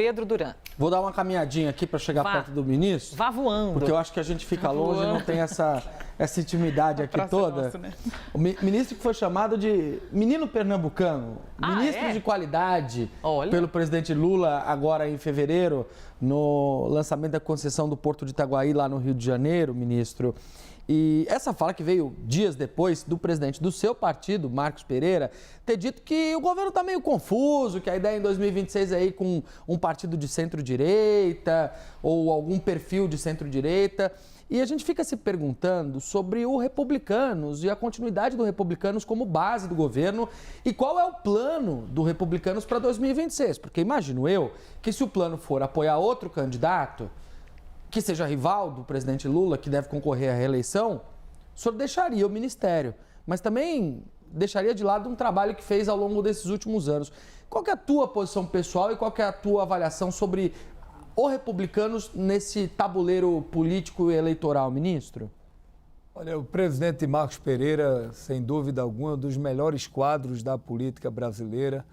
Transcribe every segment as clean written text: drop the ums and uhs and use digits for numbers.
Pedro Duran. Vou dar uma caminhadinha aqui para chegar perto do ministro. Vá voando. Porque eu acho que a gente fica longe e não tem essa intimidade aqui toda. Nossa, né? O ministro que foi chamado de menino pernambucano, ministro de qualidade pelo presidente Lula agora em fevereiro, no lançamento da concessão do Porto de Itaguaí lá no Rio de Janeiro, ministro. E essa fala que veio dias depois do presidente do seu partido, Marcos Pereira, ter dito que o governo está meio confuso, que a ideia em 2026 é ir com um partido de centro-direita ou algum perfil de centro-direita. E a gente fica se perguntando sobre o Republicanos e a continuidade do Republicanos como base do governo e qual é o plano do Republicanos para 2026. Porque imagino eu que se o plano for apoiar outro candidato, que seja rival do presidente Lula, que deve concorrer à reeleição, o senhor deixaria o ministério, mas também deixaria de lado um trabalho que fez ao longo desses últimos anos. Qual que é a tua posição pessoal e qual que é a tua avaliação sobre o Republicanos nesse tabuleiro político e eleitoral, ministro? Olha, o presidente Marcos Pereira, sem dúvida alguma, é um dos melhores quadros da política brasileira,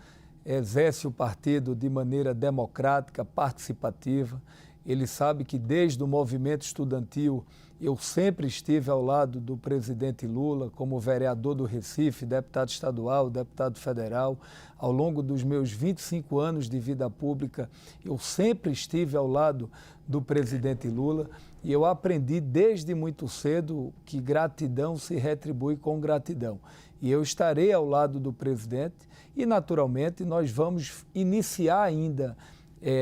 exerce o partido de maneira democrática, participativa. Ele sabe que desde o movimento estudantil eu sempre estive ao lado do presidente Lula como vereador do Recife, deputado estadual, deputado federal. Ao longo dos meus 25 anos de vida pública, eu sempre estive ao lado do presidente Lula e eu aprendi desde muito cedo que gratidão se retribui com gratidão. E eu estarei ao lado do presidente e, naturalmente, nós vamos iniciar ainda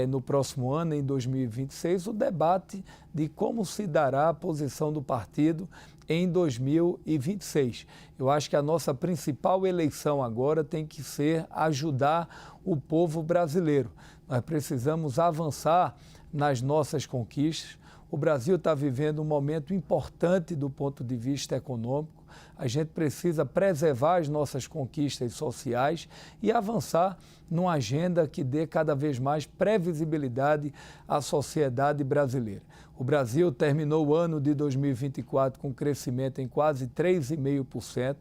no próximo ano, em 2026, o debate de como se dará a posição do partido em 2026. Eu acho que a nossa principal eleição agora tem que ser ajudar o povo brasileiro. Nós precisamos avançar nas nossas conquistas. O Brasil está vivendo um momento importante do ponto de vista econômico. A gente precisa preservar as nossas conquistas sociais e avançar numa agenda que dê cada vez mais previsibilidade à sociedade brasileira. O Brasil terminou o ano de 2024 com crescimento em quase 3,5%.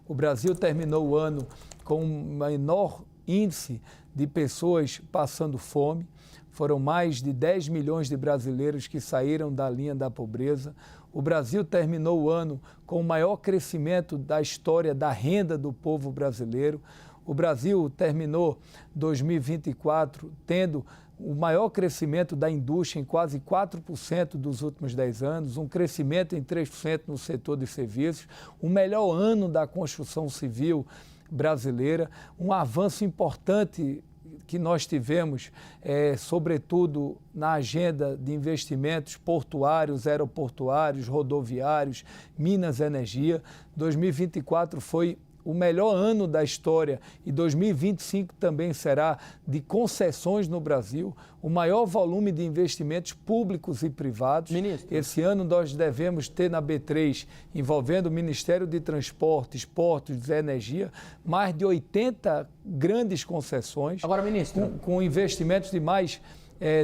O Brasil terminou o ano com um menor índice de pessoas passando fome. Foram mais de 10 milhões de brasileiros que saíram da linha da pobreza. O Brasil terminou o ano com o maior crescimento da história da renda do povo brasileiro. O Brasil terminou 2024 tendo o maior crescimento da indústria em quase 4% dos últimos 10 anos, um crescimento em 3% no setor de serviços, o melhor ano da construção civil brasileira, um avanço importante que nós tivemos, sobretudo na agenda de investimentos portuários, aeroportuários, rodoviários, Minas Energia. 2024 foi o melhor ano da história e 2025 também será de concessões no Brasil, o maior volume de investimentos públicos e privados. Ministro. Esse ano nós devemos ter na B3, envolvendo o Ministério de Transportes, Portos e Energia, mais de 80 grandes concessões. Agora, ministro, com investimentos de mais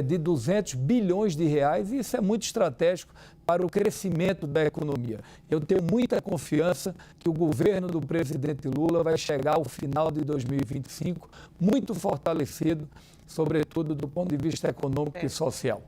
de 200 bilhões de reais, e isso é muito estratégico para o crescimento da economia. Eu tenho muita confiança que o governo do presidente Lula vai chegar ao final de 2025 muito fortalecido, sobretudo do ponto de vista econômico e social.